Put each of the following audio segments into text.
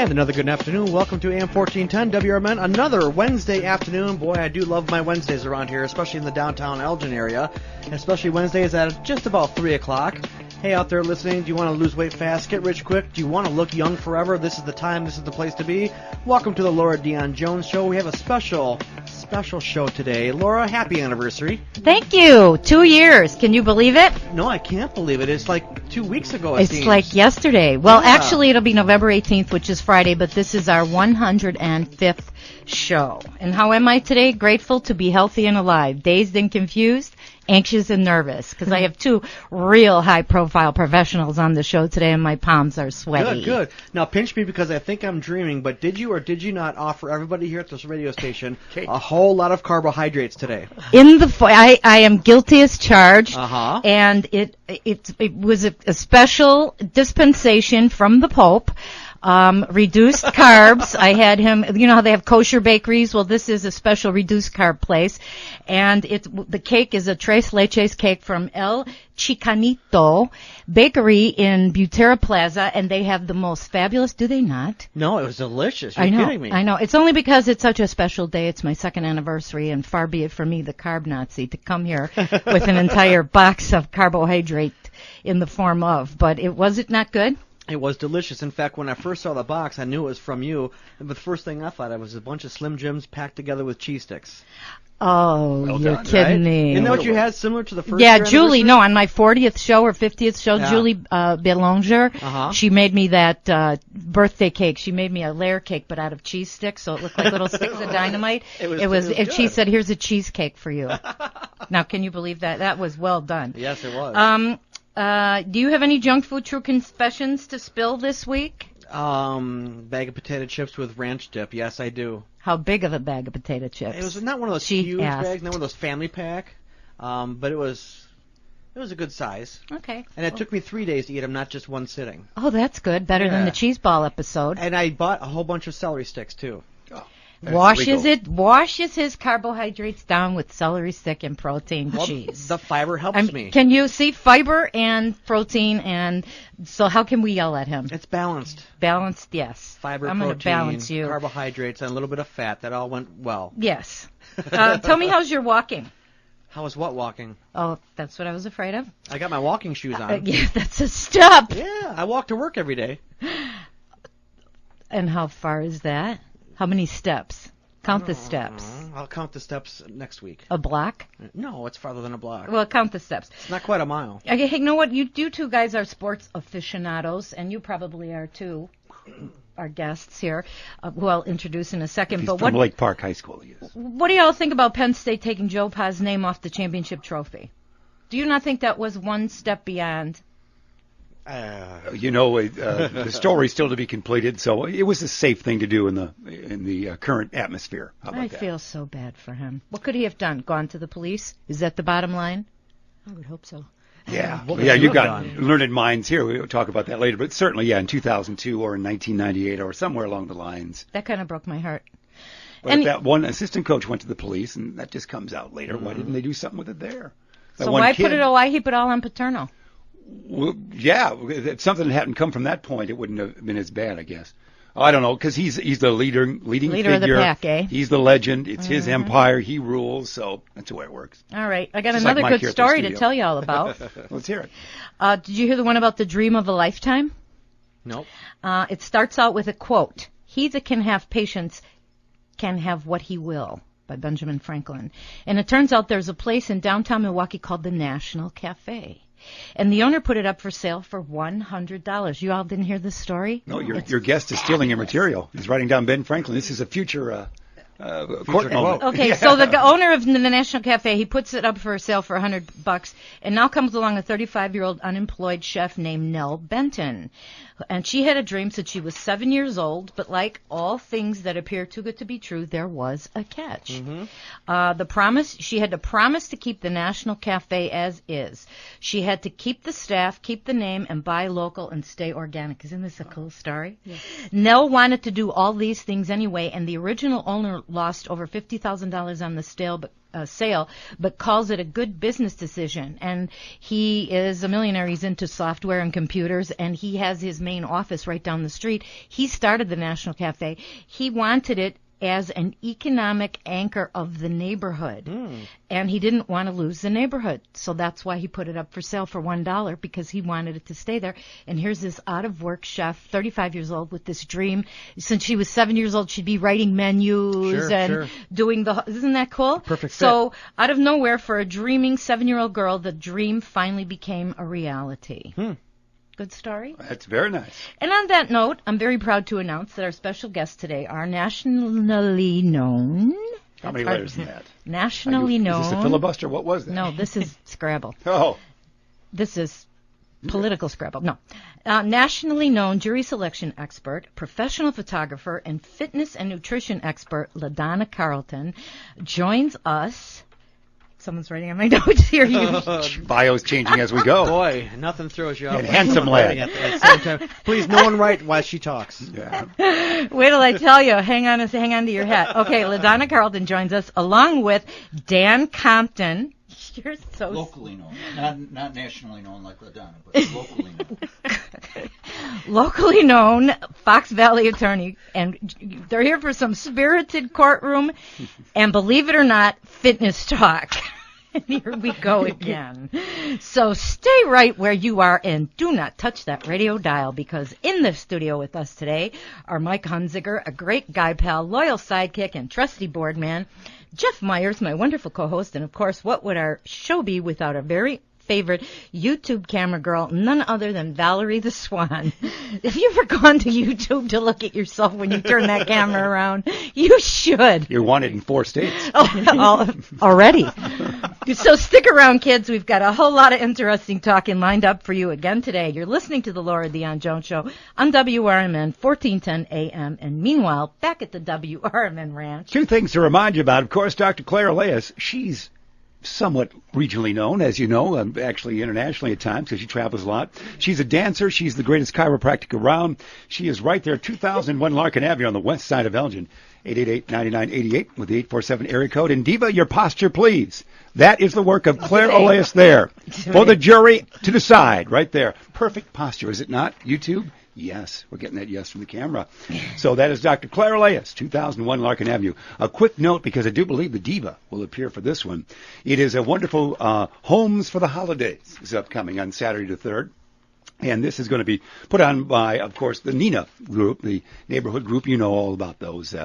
And another good afternoon. Welcome to AM 1410 WRMN. Another Wednesday afternoon. Boy, I do love my Wednesdays around here, especially in the downtown Elgin area. Especially Wednesdays at just about 3 o'clock. Hey, out there listening, do you want to lose weight fast, get rich quick? Do you want to look young forever? This is the time, this is the place to be. Welcome to the Laura Dion-Jones Show. We have a special show today. Laura, happy anniversary. Thank you. 2 years. Can you believe it? No, I can't believe it. It's like 2 weeks ago, It's seems. like yesterday. Well, Yeah. actually, it'll be November 18th, which is Friday, but this is our 105th show. And how am I today? Grateful to be healthy and alive, dazed and confused, anxious and nervous, because I have two real high-profile professionals on the show today, and my palms are sweaty. Good. Now, pinch me because I think I'm dreaming, but did you or did you not offer everybody here at this radio station a whole lot of carbohydrates today? I am guilty as charged, Uh-huh. and it was a special dispensation from the Pope. Reduced carbs. I had him, you know how they have kosher bakeries? Well, this is a special reduced carb place. And the cake is a tres leches cake from El Chicanito Bakery in Butera Plaza, and they have the most fabulous, do they not? No, it was delicious. You're I know, kidding me. I know. It's only because it's such a special day. It's my second anniversary, and far be it from me, the carb Nazi, to come here with an entire box of carbohydrate in the form of. But was it not good? It was delicious. In fact, when I first saw the box, I knew it was from you. But the first thing I thought of was a bunch of Slim Jims packed together with cheese sticks. Oh, Well you're done, kidding Right? me. Isn't that what you had, similar to the first Yeah, year Julie, anniversary? no, on my 40th show or 50th show, Yeah. Julie Belanger, Uh-huh. she made me that birthday cake. She made me a layer cake, but out of cheese sticks, so it looked like little sticks of dynamite. It was and she good. said, here's a cheesecake for you. Now, can you believe that? That was well done. Yes, it was. Do you have any junk food true confessions to spill this week? Bag of potato chips with ranch dip. Yes, I do. How big of a bag of potato chips? It was not one of those She huge asked. bags, not one of those family pack, but it was a good size. Okay. And it took me 3 days to eat them, not just one sitting. Oh, that's good. Better than Yeah. the cheese ball episode. And I bought a whole bunch of celery sticks, too. Washes his carbohydrates down with celery stick and protein Well, cheese. the fiber helps me. Can you see fiber and protein, and so how can we yell at him? It's balanced. Balanced, yes. Fiber, I'm going to protein, balance you. carbohydrates, and a little bit of fat. That all went well. Yes. Tell me, how's your walking? How was what walking? Oh, that's what I was afraid of. I got my walking shoes on. Yeah, that's a step. Yeah, I walk to work every day. And how far is that? How many steps? Count the steps. I'll count the steps next week. A block? No, it's farther than a block. Well, count the steps. It's not quite a mile. Okay, hey, you know what? You two guys are sports aficionados, and you probably are too. Our guests here, who I'll introduce in a second. He's But from Lake Park High School, he is. what do y'all think about Penn State taking Joe Pa's name off the championship trophy? Do you not think that was one step beyond? The story's still to be completed, so it was a safe thing to do in the current atmosphere. How about I that? feel so bad for him. What could he have done? Gone to the police? Is that the bottom line? I would hope so. Yeah, What would yeah, you you have got done? learned minds here. We'll talk about that later, but certainly, yeah, in 2002 or in 1998 or somewhere along the lines. That kind of broke my heart. But And- if that one assistant coach went to the police, and that just comes out later. Why didn't they do something with it there? That So one why kid- why heap it all on Paterno? Well, yeah, if something hadn't come from that point, it wouldn't have been as bad, I guess. I don't know, because he's the leading Leader figure. of the pack, eh? He's the legend. It's his empire. He rules, so that's the way it works. All right, I got Just like another Mike good here at the story to studio. tell you all about. Let's hear it. Did you hear the one about the dream of a lifetime? Nope. It starts out with a quote. He that can have patience can have what he will, by Benjamin Franklin. And it turns out there's a place in downtown Milwaukee called the National Cafe. And the owner put it up for sale for $100. You all didn't hear this story? No, your guest is stealing your material. He's writing down Ben Franklin. This is a future court moment. Okay, Yeah. so the owner of the National Cafe, he puts it up for sale for $100, and now comes along a 35-year-old unemployed chef named Nell Benton. And she had a dream since she was 7 years old, but like all things that appear too good to be true, there was a catch. She had to promise to keep the National Cafe as is. She had to keep the staff, keep the name, and buy local and stay organic. Isn't this a cool story? Yes. Nell wanted to do all these things anyway, and the original owner lost over $50,000 on the sale, but calls it a good business decision. And he is a millionaire. He's into software and computers, and he has his main office right down the street. He started the National Cafe. He wanted it as an economic anchor of the neighborhood. And he didn't want to lose the neighborhood. So that's why he put it up for sale for $1, because he wanted it to stay there. And here's this out-of-work chef, 35 years old, with this dream. Since she was 7 years old, she'd be writing menus doing the... Isn't that cool? Perfect fit. So out of nowhere, for a dreaming 7-year-old girl, the dream finally became a reality. Good story. That's very nice. And on that note, I'm very proud to announce that our special guests today are nationally known. How many letters in that? Nationally known. Is this a filibuster? What was that? No, this is Scrabble. Oh. This is political Scrabble. No. Nationally known jury selection expert, professional photographer, and fitness and nutrition expert LaDonna Carlton joins us. Someone's writing on my notes here. Bio's changing as we go. Boy, nothing throws you off. And handsome lad. At the same time. Please, no one write while she talks. Yeah. Wait till I tell you. Hang on to your hat. Okay, LaDonna Carlton joins us along with Dan Compton. You're so locally known, not nationally known like LaDonna, but locally known. Locally known Fox Valley attorney, and they're here for some spirited courtroom and, believe it or not, fitness talk. Here we go again. So stay right where you are and do not touch that radio dial, because in the studio with us today are Mike Hunziker, a great guy pal, loyal sidekick, and trusty board man, Jeff Myers, my wonderful co-host, and of course, what would our show be without our very favorite YouTube camera girl, none other than Valerie the Swan. Have you ever gone to YouTube to look at yourself when you turn that camera around? You should. You're wanted in 4 states. Already. So stick around, kids. We've got a whole lot of interesting talking lined up for you again today. You're listening to the Laura Dion-Jones Show on WRMN 1410 AM. And meanwhile, back at the WRMN Ranch. 2 things to remind you about. Of course, Dr. Claire Elias, she's somewhat regionally known, as you know, actually internationally at times, because she travels a lot. She's a dancer. She's the greatest chiropractic around. She is right there, 2001 Larkin Avenue on the west side of Elgin, 888-9988 with the 847 area code. And Diva, your posture, please. That is the work of Claire Elias there. For the jury to decide, right there. Perfect posture, is it not? YouTube? Yes, we're getting that yes from the camera. So that is Dr. Claire Elias, 2001 Larkin Avenue. A quick note, because I do believe the Diva will appear for this one. It is a wonderful Homes for the Holidays is upcoming on Saturday the 3rd. And this is going to be put on by, of course, the Nina group, the neighborhood group. You know all about those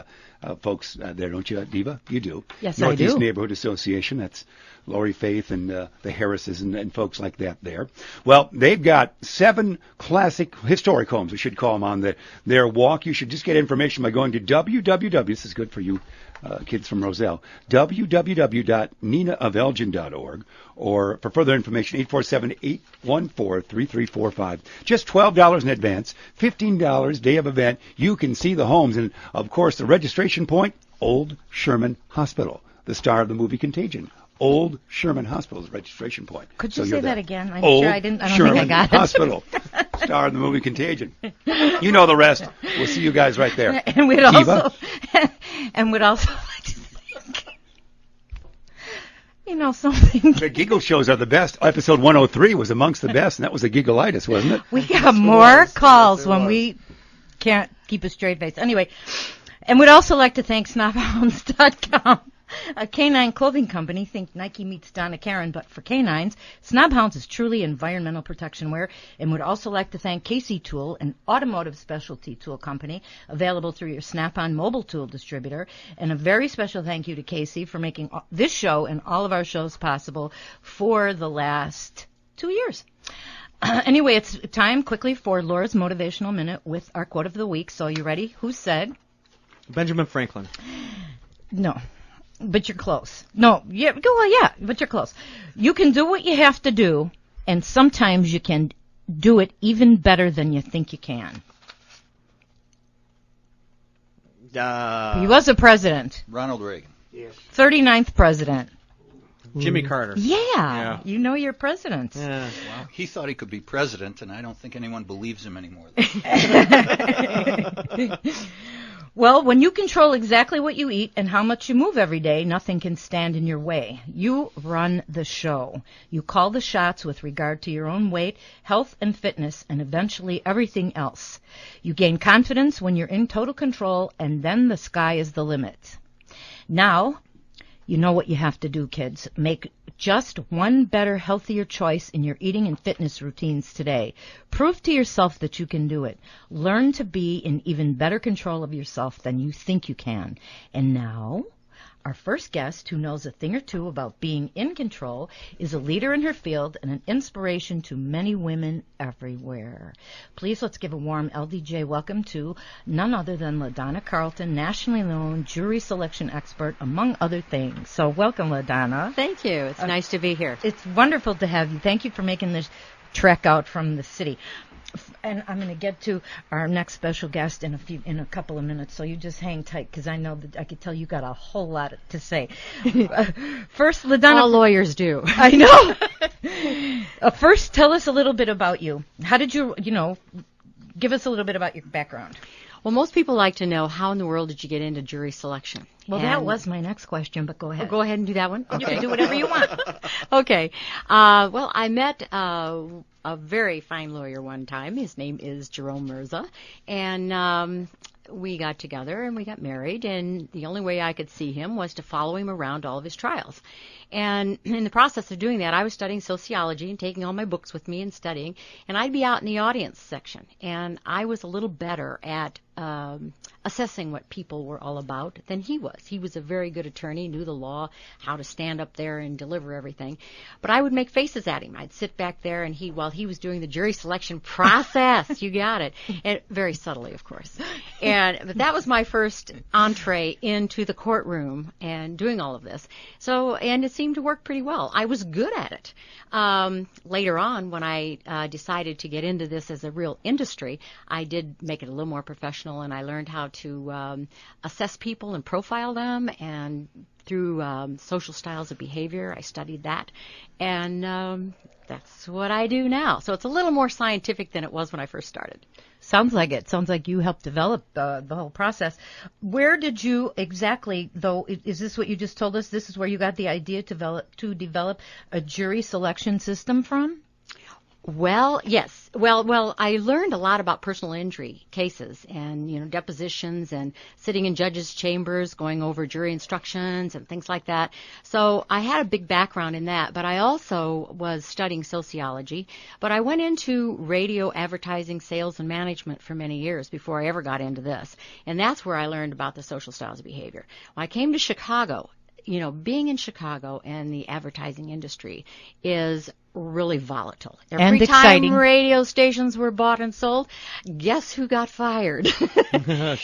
folks there, don't you, Diva? You do. Yes, Northeast I do. Neighborhood Association. That's Lori Faith and the Harrises and folks like that there. Well, they've got 7 classic historic homes, we should call them, on their walk. You should just get information by going to www. This is good for you kids from Roselle, www.ninaofelgin.org, or for further information, 847-814-3345. Just $12 in advance, $15 day of event. You can see the homes. And, of course, the registration point, Old Sherman Hospital, the star of the movie Contagion. Old Sherman Hospital's registration point. Could you say that again? I'm Old sure I didn't. I don't Sherman think I got Hospital, star of the movie Contagion. You know the rest. We'll see you guys right there. And we'd also like to thank, you know, something. The giggle shows are the best. Episode 103 was amongst the best, and that was a giggleitis, wasn't it? We got more calls when we can't keep a straight face. Anyway, and we'd also like to thank snobhounds.com. A canine clothing company. Think Nike meets Donna Karan, but for canines. Snobhounds is truly environmental protection wear, and would also like to thank Casey Tool, an automotive specialty tool company available through your Snap-on mobile tool distributor. And a very special thank you to Casey for making this show and all of our shows possible for the last 2 years. Anyway, it's time quickly for Laura's Motivational Minute with our quote of the week. So you ready? Who said? Benjamin Franklin. No. But you're close. No, yeah, but you're close. You can do what you have to do, and sometimes you can do it even better than you think you can. He was a president. Ronald Reagan. Yes. 39th president. Jimmy Carter. Yeah. You know your presidents. Yeah. Well, he thought he could be president, and I don't think anyone believes him anymore. Well, when you control exactly what you eat and how much you move every day, nothing can stand in your way. You run the show. You call the shots with regard to your own weight, health and fitness, and eventually everything else. You gain confidence when you're in total control, and then the sky is the limit. Now, you know what you have to do, kids. Make just one better, healthier choice in your eating and fitness routines today. Prove to yourself that you can do it. Learn to be in even better control of yourself than you think you can. And now, our first guest, who knows a thing or two about being in control, is a leader in her field and an inspiration to many women everywhere. Please, let's give a warm LDJ welcome to none other than LaDonna Carlton, nationally known jury selection expert, among other things. So welcome, LaDonna. Thank you. It's nice to be here. It's wonderful to have you. Thank you for making this trek out from the city. And I'm going to get to our next special guest in a couple of minutes, so you just hang tight, because I know that I could tell you got a whole lot to say. First, LaDonna. All lawyers do. I know. First, tell us a little bit about you. How did you give us a little bit about your background? Well, most people like to know, how in the world did you get into jury selection? Well, that was my next question, but go ahead. Go ahead and do that one. Okay. You can do whatever you want. Okay. Well, I met a very fine lawyer one time. His name is Jerome Mirza, and we got together and we got married, and the only way I could see him was to follow him around all of his trials. And in the process of doing that, I was studying sociology and taking all my books with me and studying, and I'd be out in the audience section, and I was a little better at assessing what people were all about than he was. He was a very good attorney, knew the law, how to stand up there and deliver everything. But I would make faces at him. I'd sit back there, and while he was doing the jury selection process, you got it, and very subtly, of course. But that was my first entree into the courtroom and doing all of this. And it seemed to work pretty well. I was good at it. Later on, when I decided to get into this as a real industry, I did make it a little more professional, and I learned how to assess people and profile them, and through social styles of behavior, I studied that, and that's what I do now. So it's a little more scientific than it was when I first started. Sounds like it. Sounds like you helped develop the whole process. Where did you exactly, though, is this what you just told us? This is where you got the idea to develop a jury selection system from? Well, yes. Well, I learned a lot about personal injury cases and, depositions and sitting in judges' chambers, going over jury instructions and things like that. So I had a big background in that, but I also was studying sociology. But I went into radio advertising, sales, and management for many years before I ever got into this. And that's where I learned about the social styles of behavior. When I came to Chicago, being in Chicago and the advertising industry is really volatile. Every exciting. Time radio stations were bought and sold, guess who got fired? Sure.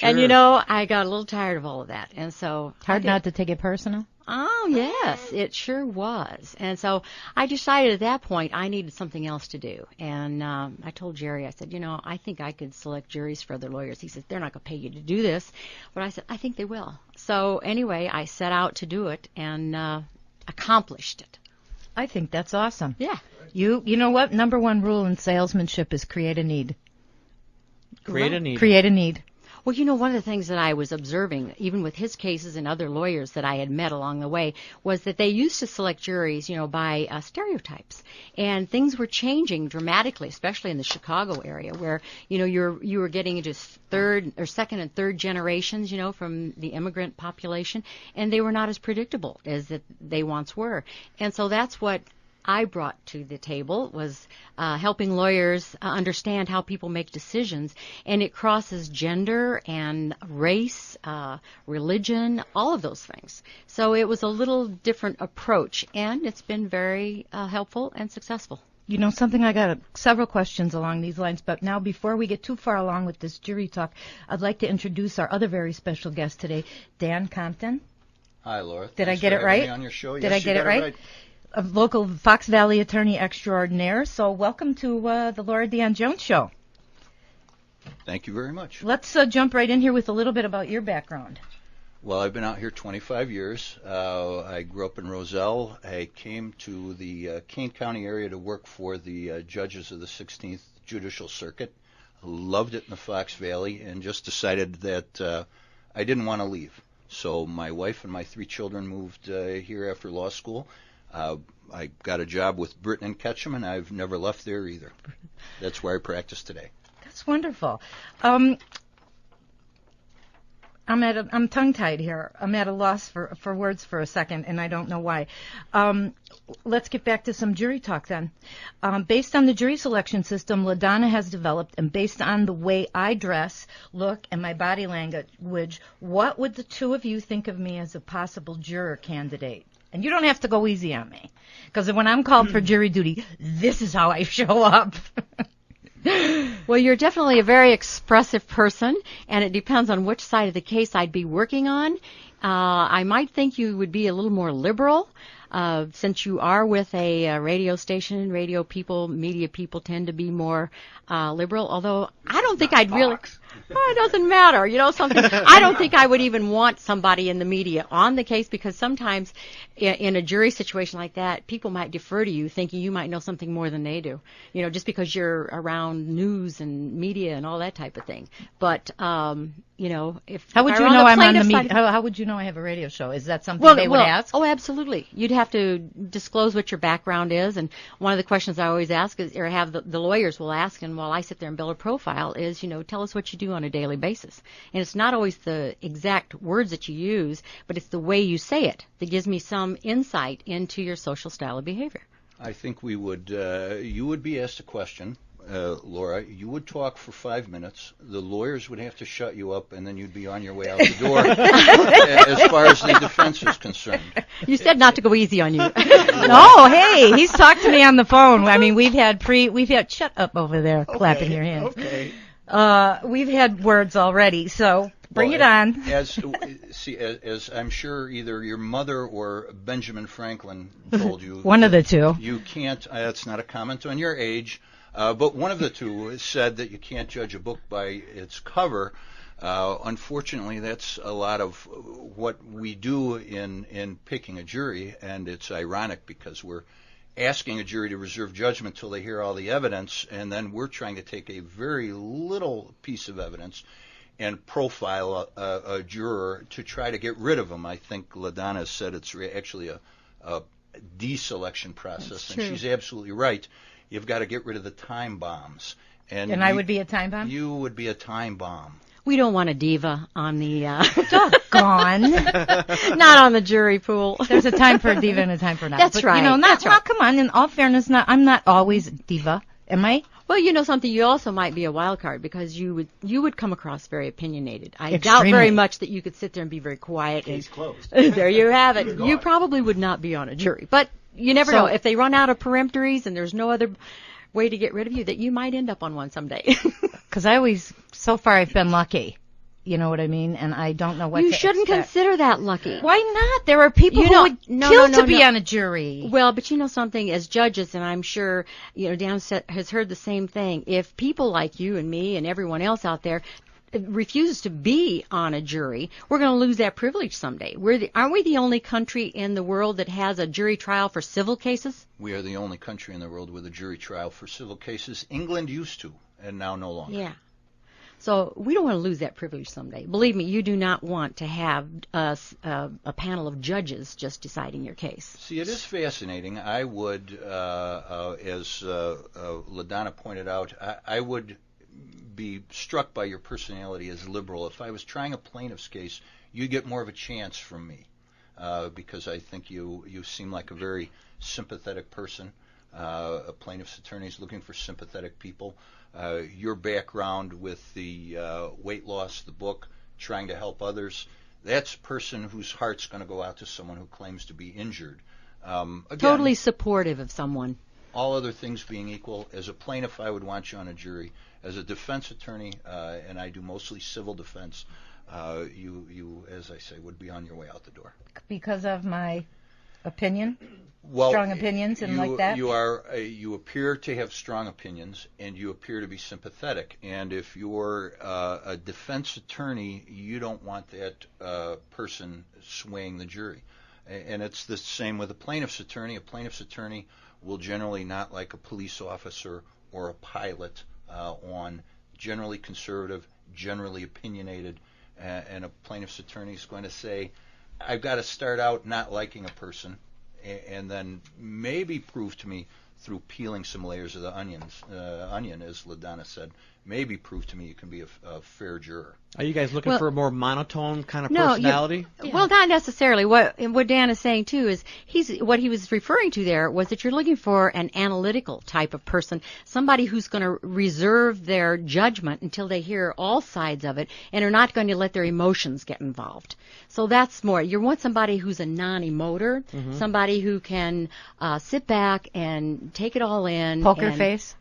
And I got a little tired of all of that. And so Hard not to take it personal? Oh, yes, it sure was. And so I decided at that point I needed something else to do. And I told Jerry, I said, I think I could select juries for other lawyers. He said, they're not going to pay you to do this. But I said, I think they will. So anyway, I set out to do it and accomplished it. I think that's awesome. Yeah. You know what? Number one rule in salesmanship is create a need. Create a need. Create a need. Well, one of the things that I was observing, even with his cases and other lawyers that I had met along the way, was that they used to select juries, by stereotypes. And things were changing dramatically, especially in the Chicago area, where, you were getting into second and third generations, from the immigrant population, and they were not as predictable as they once were. And so that's what I brought to the table, was helping lawyers understand how people make decisions, and it crosses gender and race, religion, all of those things. So it was a little different approach, and it's been very helpful and successful. Something, I got several questions along these lines, but now before we get too far along with this jury talk, I'd like to introduce our other very special guest today, Dan Compton. Hi, Laura. Did Thanks I get for it having right? me on your show. Did Yes, I you get it got right? A local Fox Valley attorney extraordinaire. So welcome to the Laura Dion-Jones show. Thank you very much. Let's jump right in here with a little bit about your background. Well, I've been out here 25 years. I grew up in Roselle. I came to the Kane County area to work for the judges of the 16th Judicial Circuit. Loved it in the Fox Valley, and just decided that I didn't want to leave. So my wife and my 3 children moved here after law school. I got a job with Britton and Ketchum, and I've never left there either. That's where I practice today. That's wonderful. I'm tongue-tied here. I'm at a loss for words for a second, and I don't know why. Let's get back to some jury talk then. Based on the jury selection system LaDonna has developed, and based on the way I dress, look, and my body language, what would the two of you think of me as a possible juror candidate? And you don't have to go easy on me, because when I'm called for jury duty, this is how I show up. Well, you're definitely a very expressive person, and it depends on which side of the case I'd be working on. I might think you would be a little more liberal, since you are with a radio station. Radio people, media people tend to be more liberal, although I don't think I'd really... Oh, it doesn't matter. You know something? I don't think I would even want somebody in the media on the case, because sometimes in a jury situation like that, people might defer to you thinking you might know something more than they do, you know, just because you're around news and media and all that type of thing. But, you know, how would you know I'm on the media? How would you know I have a radio show? Is that something they would ask? Oh, absolutely. You'd have to disclose what your background is, and one of the questions I always ask is, or have the lawyers will ask, and while I sit there and build a profile, is, you know, tell us what you do on a daily basis. And it's not always the exact words that you use, but it's the way you say it that gives me some insight into your social style of behavior. I think we would, you would be asked a question, Laura. You would talk for 5 minutes. The lawyers would have to shut you up, and then you'd be on your way out the door as far as the defense is concerned. You said not to go easy on you. No, hey, he's talked to me on the phone. I mean, we've had shut up over there, clapping your hands. Okay. We've had words already, so bring it on. As I'm sure either your mother or Benjamin Franklin told you. One of the two. You can't, that's not a comment on your age, but one of the two said that you can't judge a book by its cover. Unfortunately, that's a lot of what we do in picking a jury, and it's ironic because we're asking a jury to reserve judgment till they hear all the evidence, and then we're trying to take a very little piece of evidence and profile a juror to try to get rid of them. I think LaDonna said it's actually a deselection process, and she's absolutely right. You've got to get rid of the time bombs. And I would be a time bomb? You would be a time bomb. We don't want a diva on the... Doggone. Not on the jury pool. There's a time for a diva and a time for not. That's right. You know, That's right. Come on, in all fairness, I'm not always a diva, am I? Well, you know something, you also might be a wild card, because you would come across very opinionated. I Extremely. doubt very much that you could sit there and be very quiet. Case closed. There you have it. You probably would not be on a jury. But you never know. If they run out of peremptories and there's no other way to get rid of you, that you might end up on one someday. Because so far I've been lucky. You know what I mean? And I don't know what you to shouldn't expect. Consider that lucky. Why not? There are people who would kill to be on a jury. Well, but you know something, as judges, and I'm sure, you know, Dan has heard the same thing. If people like you and me and everyone else out there refuses to be on a jury, we're going to lose that privilege someday. Aren't we the only country in the world that has a jury trial for civil cases? We are the only country in the world with a jury trial for civil cases. England used to, and now no longer. Yeah. So we don't want to lose that privilege someday. Believe me, you do not want to have a panel of judges just deciding your case. See, it is fascinating. I would, as LaDonna pointed out, I would be struck by your personality as liberal. If I was trying a plaintiff's case, you'd get more of a chance from me, because I think you seem like a very sympathetic person. A plaintiff's attorney is looking for sympathetic people. Your background with the weight loss, the book, trying to help others, that's a person whose heart's going to go out to someone who claims to be injured. Again, totally supportive of someone. All other things being equal, as a plaintiff, I would want you on a jury. As a defense attorney, and I do mostly civil defense, you, as I say, would be on your way out the door. Because of my opinion? Well, strong opinions and like that? You appear to have strong opinions, and you appear to be sympathetic. And if you're a defense attorney, you don't want that person swaying the jury. And it's the same with a plaintiff's attorney. A plaintiff's attorney will generally not like a police officer or a pilot on generally conservative, generally opinionated and a plaintiff's attorney is going to say, I've got to start out not liking a person and then maybe prove to me through peeling some layers of the onion, as LaDonna said, maybe prove to me you can be a fair juror. Are you guys looking for a more monotone kind of No, personality? Well, not necessarily. What Dan is saying too is what he was referring to there was that you're looking for an analytical type of person, somebody who's going to reserve their judgment until they hear all sides of it and are not going to let their emotions get involved. So that's more. You want somebody who's a non-emoter, somebody who can sit back and take it all in. Poker face?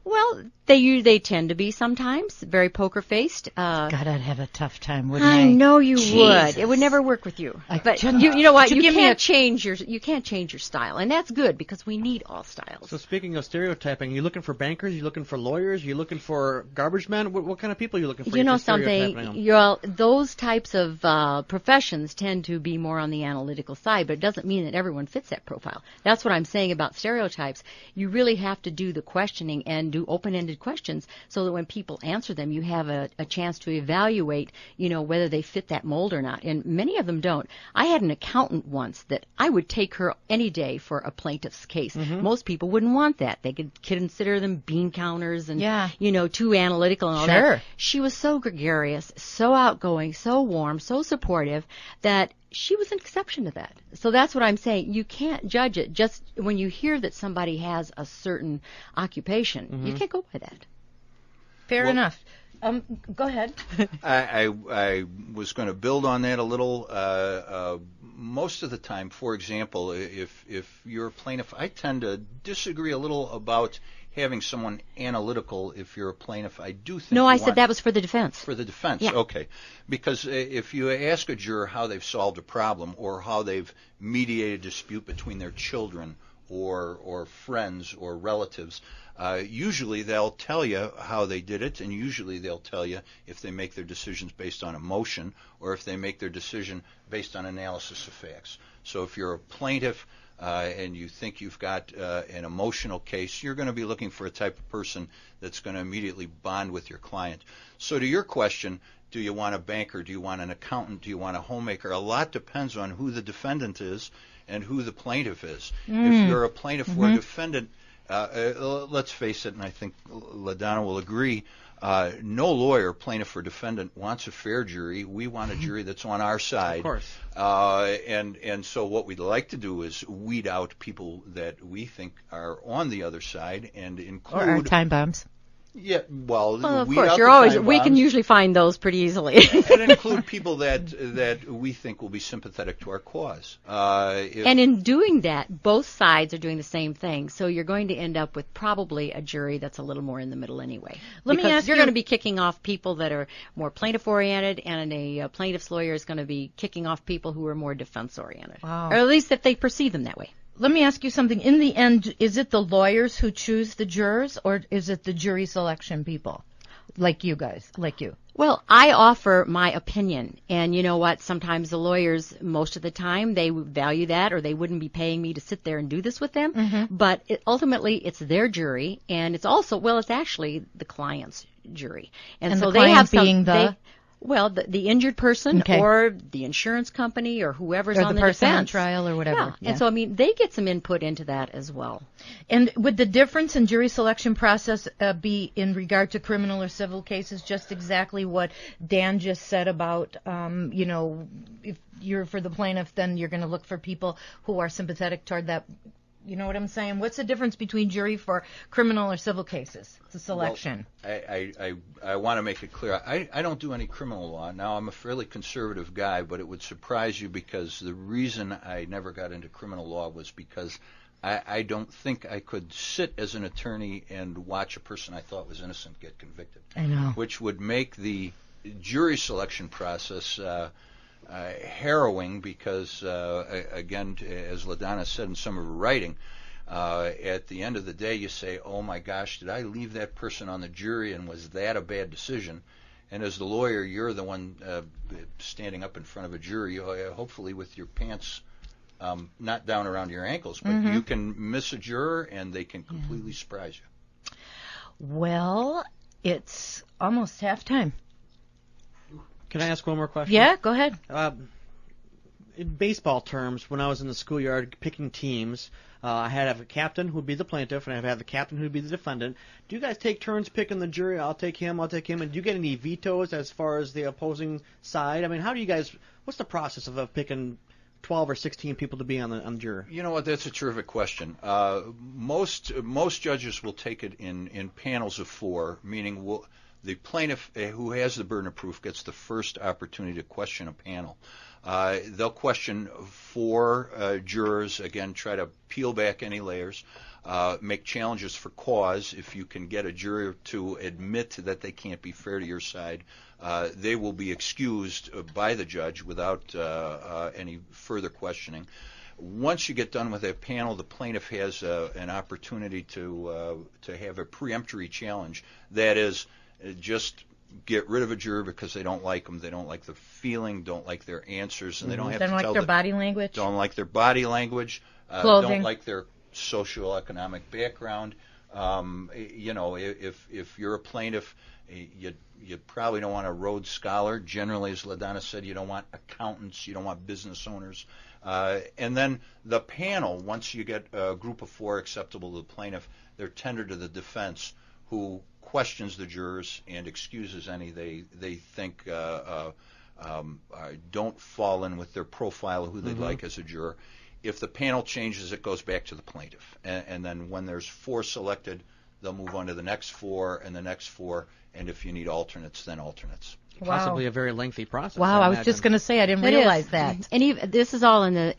Well, they tend to be sometimes very poker-faced. God, I'd have a tough time, wouldn't I? I know you Jesus. would. It would never work with you. But you know what? You can't change your style, and that's good because we need all styles. So speaking of stereotyping, are you looking for bankers? Are you looking for lawyers? Are you looking for garbage men? What kind of people are you looking for? You know something? Those types of professions tend to be more on the analytical side, but it doesn't mean that everyone fits that profile. That's what I'm saying about stereotypes. You really have to do the questioning and do open-ended questions so that when people answer them, you have a chance to evaluate, whether they fit that mold or not. And many of them don't. I had an accountant once that I would take her any day for a plaintiff's case. Most people wouldn't want that. They could consider them bean counters and, too analytical and all that. She was so gregarious, so outgoing, so warm, so supportive that she was an exception to that. So that's what I'm saying. You can't judge it just when you hear that somebody has a certain occupation. You can't go by that. Fair enough. Go ahead. I was going to build on that a little. Most of the time, for example, if you're a plaintiff, I tend to disagree a little about having someone analytical. If you're a plaintiff, I do think. No, I said that was for the defense. For the defense, yeah. Okay. Because if you ask a juror how they've solved a problem or how they've mediated a dispute between their children or friends or relatives, usually they'll tell you how they did it, and usually they'll tell you if they make their decisions based on emotion or if they make their decision based on analysis of facts. So if you're a plaintiff and you think you've got an emotional case, you're going to be looking for a type of person that's going to immediately bond with your client. So to your question, do you want a banker? Do you want an accountant? Do you want a homemaker? A lot depends on who the defendant is and who the plaintiff is. If you're a plaintiff or a defendant, let's face it, and I think LaDonna will agree, no lawyer, plaintiff or defendant, wants a fair jury. We want a jury that's on our side. Of course. And so what we'd like to do is weed out people that we think are on the other side and include... Or our time bombs. Yeah, well, of weed course, out we can usually find those pretty easily. And include people that we think will be sympathetic to our cause. And in doing that, both sides are doing the same thing. So you're going to end up with probably a jury that's a little more in the middle anyway. Let me ask you're going to be kicking off people that are more plaintiff-oriented, and a plaintiff's lawyer is going to be kicking off people who are more defense-oriented. Wow. Or at least if they perceive them that way. Let me ask you something. In the end, is it the lawyers who choose the jurors, or is it the jury selection people, like you guys, like you? Well, I offer my opinion, and you know what? Sometimes the lawyers, most of the time, they value that, or they wouldn't be paying me to sit there and do this with them. But ultimately, it's their jury, and it's also, it's actually the client's jury. And so the client they have being the injured person, or the insurance company, or whoever's on the person defense. on trial or whatever. Yeah. And so, they get some input into that as well. And would the difference in jury selection process be in regard to criminal or civil cases just exactly what Dan just said about, if you're for the plaintiff, then you're going to look for people who are sympathetic toward that? You know what I'm saying? What's the difference between jury for criminal or civil cases? It's a selection. Well, I want to make it clear. I don't do any criminal law. Now, I'm a fairly conservative guy, but it would surprise you because the reason I never got into criminal law was because I don't think I could sit as an attorney and watch a person I thought was innocent get convicted. I know. Which would make the jury selection process harrowing because, again, as LaDonna said in some of her writing, at the end of the day you say, oh my gosh, did I leave that person on the jury and was that a bad decision? And as the lawyer, you're the one standing up in front of a jury, hopefully with your pants not down around your ankles, but you can miss a juror and they can completely surprise you. Well, it's almost halftime. Can I ask one more question? Yeah, go ahead. In baseball terms, when I was in the schoolyard picking teams, I had to have a captain who would be the plaintiff, and I'd have the captain who would be the defendant. Do you guys take turns picking the jury? I'll take him, and do you get any vetoes as far as the opposing side? I mean, how do you guys? What's the process of picking 12 or 16 people to be on the jury? You know what? That's a terrific question. Most judges will take it in panels of 4, meaning the plaintiff who has the burden of proof gets the first opportunity to question a panel. They'll question 4 jurors, again, try to peel back any layers, make challenges for cause. If you can get a juror to admit that they can't be fair to your side, they will be excused by the judge without any further questioning. Once you get done with that panel, the plaintiff has an opportunity to have a preemptory challenge. That is, just get rid of a juror because they don't like them, they don't like the feeling, don't like their answers, and they don't have to tell their body language. Don't like their body language. Clothing. Don't like their socioeconomic background. You know, if you're a plaintiff, you probably don't want a Rhodes Scholar. Generally, as LaDonna said, you don't want accountants, you don't want business owners. And then the panel, once you get a group of 4 acceptable to the plaintiff, they're tendered to the defense, who questions the jurors and excuses any they think don't fall in with their profile of who they'd like as a juror. If the panel changes, it goes back to the plaintiff. And then when there's 4 selected, they'll move on to the next 4 and the next 4. And if you need alternates, then alternates. Wow. Possibly a very lengthy process. Wow, I was just going to say I didn't It realize is. that. And this is all in the